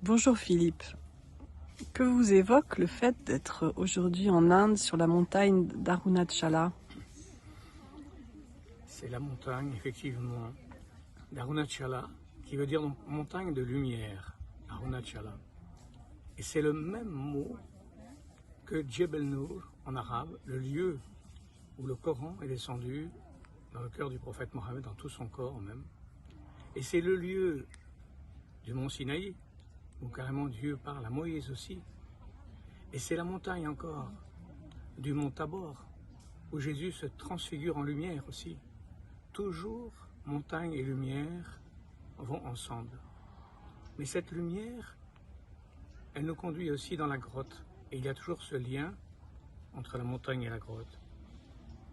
Bonjour Philippe, que vous évoque le fait d'être aujourd'hui en Inde sur la montagne d'Arunachala? C'est la montagne, effectivement, d'Arunachala, qui veut dire donc montagne de lumière, Arunachala. Et c'est le même mot que Jebel Nur en arabe, le lieu où le Coran est descendu dans le cœur du prophète Mohammed, dans tout son corps même. Et c'est le lieu du mont Sinaï, où carrément Dieu parle à Moïse aussi. Et c'est la montagne encore du mont Tabor, où Jésus se transfigure en lumière aussi. Toujours, montagne et lumière vont ensemble. Mais cette lumière, elle nous conduit aussi dans la grotte. Et il y a toujours ce lien entre la montagne et la grotte.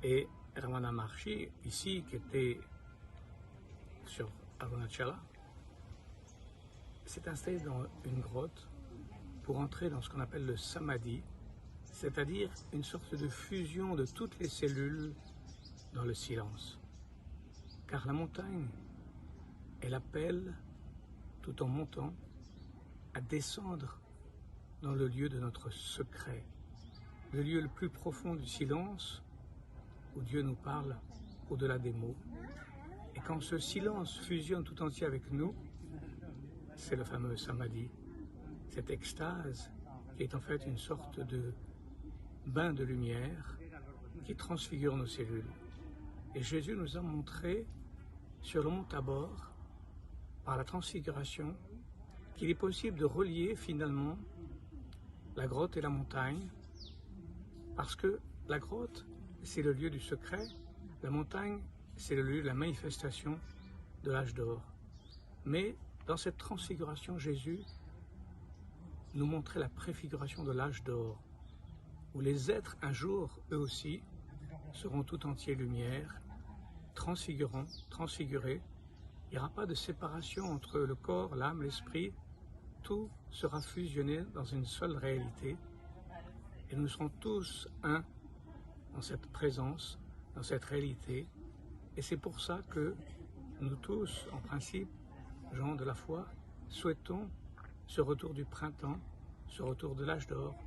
Et Ramana Maharshi, ici, qui était sur Arunachala, s'est installé dans une grotte pour entrer dans ce qu'on appelle le samadhi, c'est-à-dire une sorte de fusion de toutes les cellules dans le silence. Car la montagne, elle appelle, tout en montant, à descendre dans le lieu de notre secret, le lieu le plus profond du silence, où Dieu nous parle au-delà des mots. Et quand ce silence fusionne tout entier avec nous, c'est le fameux samadhi, cette extase qui est en fait une sorte de bain de lumière qui transfigure nos cellules. Et Jésus nous a montré sur le mont Tabor, par la transfiguration, qu'il est possible de relier finalement la grotte et la montagne, parce que la grotte, c'est le lieu du secret, la montagne, c'est le lieu de la manifestation de l'âge d'or. Mais dans cette transfiguration, Jésus nous montrait la préfiguration de l'âge d'or, où les êtres, un jour, eux aussi, seront tout entiers lumière, transfigurés. Il n'y aura pas de séparation entre le corps, l'âme, l'esprit. Tout sera fusionné dans une seule réalité. Et nous serons tous un dans cette présence, dans cette réalité. Et c'est pour ça que nous tous, en principe, gens de la foi, souhaitons ce retour du printemps, ce retour de l'âge d'or,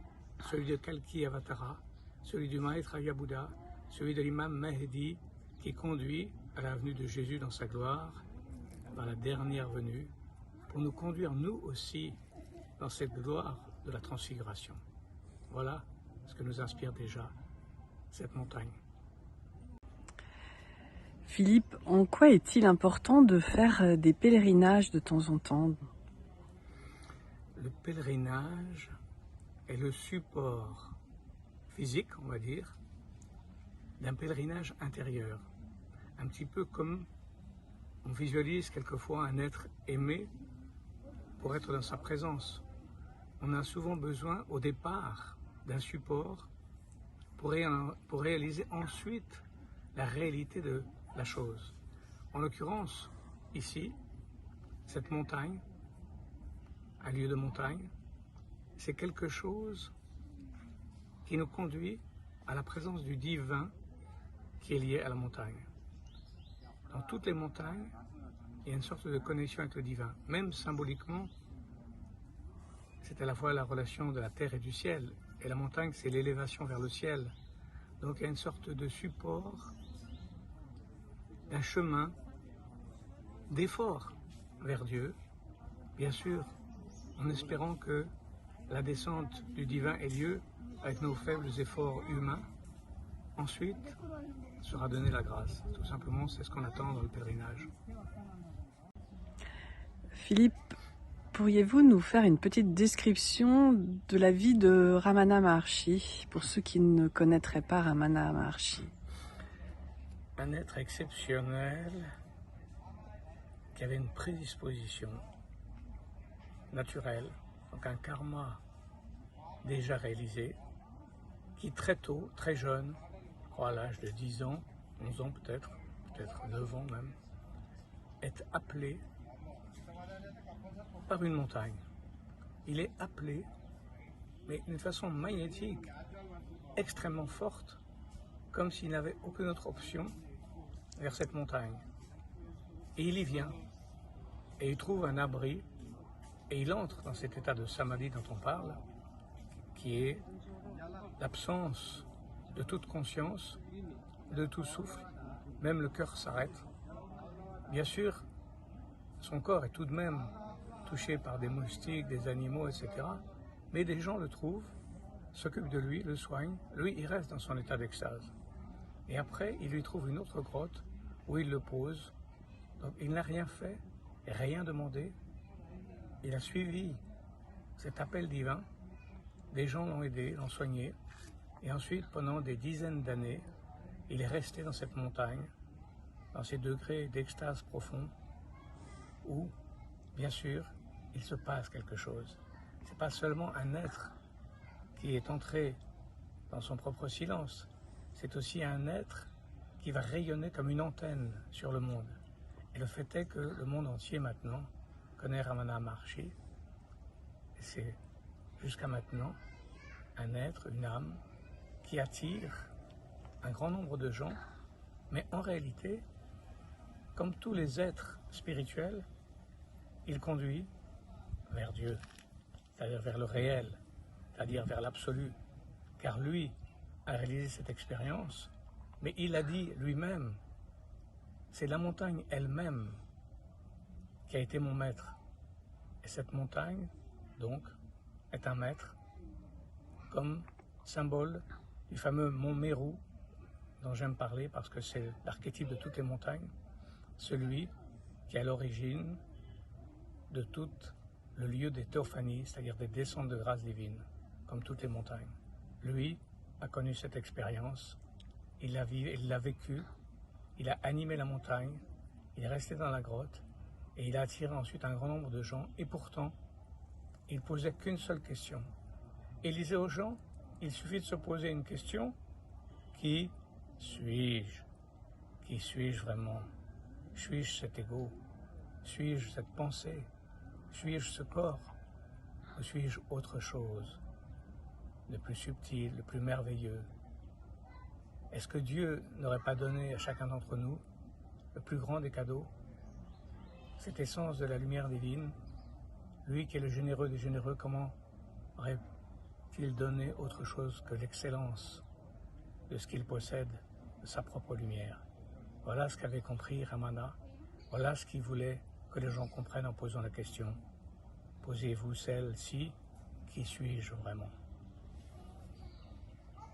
celui de Kalki Avatara, celui du Maître Bouddha, celui de l'imam Mahdi, qui conduit à la venue de Jésus dans sa gloire, dans la dernière venue, pour nous conduire nous aussi dans cette gloire de la transfiguration. Voilà ce que nous inspire déjà cette montagne. Philippe, en quoi est-il important de faire des pèlerinages de temps en temps? Le pèlerinage est le support physique, on va dire, d'un pèlerinage intérieur. Un petit peu comme on visualise quelquefois un être aimé pour être dans sa présence. On a souvent besoin au départ d'un support pour réaliser ensuite la réalité de la chose. En l'occurrence, ici, cette montagne, un lieu de montagne, c'est quelque chose qui nous conduit à la présence du divin qui est lié à la montagne. Dans toutes les montagnes, il y a une sorte de connexion avec le divin. Même symboliquement, c'est à la fois la relation de la terre et du ciel. Et la montagne, c'est l'élévation vers le ciel. Donc il y a une sorte de support, d'un chemin, d'effort vers Dieu. Bien sûr, en espérant que la descente du divin ait lieu avec nos faibles efforts humains. Ensuite, sera donnée la grâce. Tout simplement, c'est ce qu'on attend dans le pèlerinage. Philippe, pourriez-vous nous faire une petite description de la vie de Ramana Maharshi, pour ceux qui ne connaîtraient pas Ramana Maharshi? Un être exceptionnel qui avait une prédisposition naturelle, donc un karma déjà réalisé, qui très tôt, très jeune, je crois à l'âge de 10 ans, 11 ans peut-être 9 ans même, est appelé par une montagne. Il est appelé, mais d'une façon magnétique, extrêmement forte, comme s'il n'avait aucune autre option vers cette montagne. Et il y vient, et il trouve un abri Et il entre dans cet état de samadhi dont on parle, qui est l'absence de toute conscience, de tout souffle, même le cœur s'arrête. Bien sûr, son corps est tout de même touché par des moustiques, des animaux, etc. Mais des gens le trouvent, s'occupent de lui, le soignent. Lui, il reste dans son état d'extase. Et après, il lui trouve une autre grotte où il le pose. Donc, il n'a rien fait, rien demandé. Il a suivi cet appel divin. Des gens l'ont aidé, l'ont soigné. Et ensuite, pendant des dizaines d'années, il est resté dans cette montagne, dans ces degrés d'extase profond, où, bien sûr, il se passe quelque chose. Ce n'est pas seulement un être qui est entré dans son propre silence, c'est aussi un être qui va rayonner comme une antenne sur le monde. Et le fait est que le monde entier maintenant connaît Ramana Maharshi, et c'est jusqu'à maintenant un être, une âme, qui attire un grand nombre de gens, mais en réalité, comme tous les êtres spirituels, il conduit vers Dieu, c'est-à-dire vers le réel, c'est-à-dire vers l'absolu, car lui a réalisé cette expérience, mais il a dit lui-même, c'est la montagne elle-même qui a été mon maître. Et cette montagne, donc, est un maître, comme symbole du fameux mont Meru, dont j'aime parler parce que c'est l'archétype de toutes les montagnes, celui qui est à l'origine de tout le lieu des théophanies, c'est-à-dire des descentes de grâce divine, comme toutes les montagnes. Lui a connu cette expérience, il l'a vécu, il a animé la montagne, il est resté dans la grotte et il a attiré ensuite un grand nombre de gens et pourtant, il posait qu'une seule question. Il disait aux gens, il suffit de se poser une question, qui suis-je? Qui suis-je vraiment? Suis-je cet ego? Suis-je cette pensée? Suis-je ce corps? Ou suis-je autre chose? Le plus subtil, le plus merveilleux? Est-ce que Dieu n'aurait pas donné à chacun d'entre nous le plus grand des cadeaux? Cette essence de la lumière divine, lui qui est le généreux des généreux, comment aurait-il donné autre chose que l'excellence de ce qu'il possède, de sa propre lumière? Voilà ce qu'avait compris Ramana, voilà ce qu'il voulait que les gens comprennent en posant la question. Posez-vous celle-ci, qui suis-je vraiment?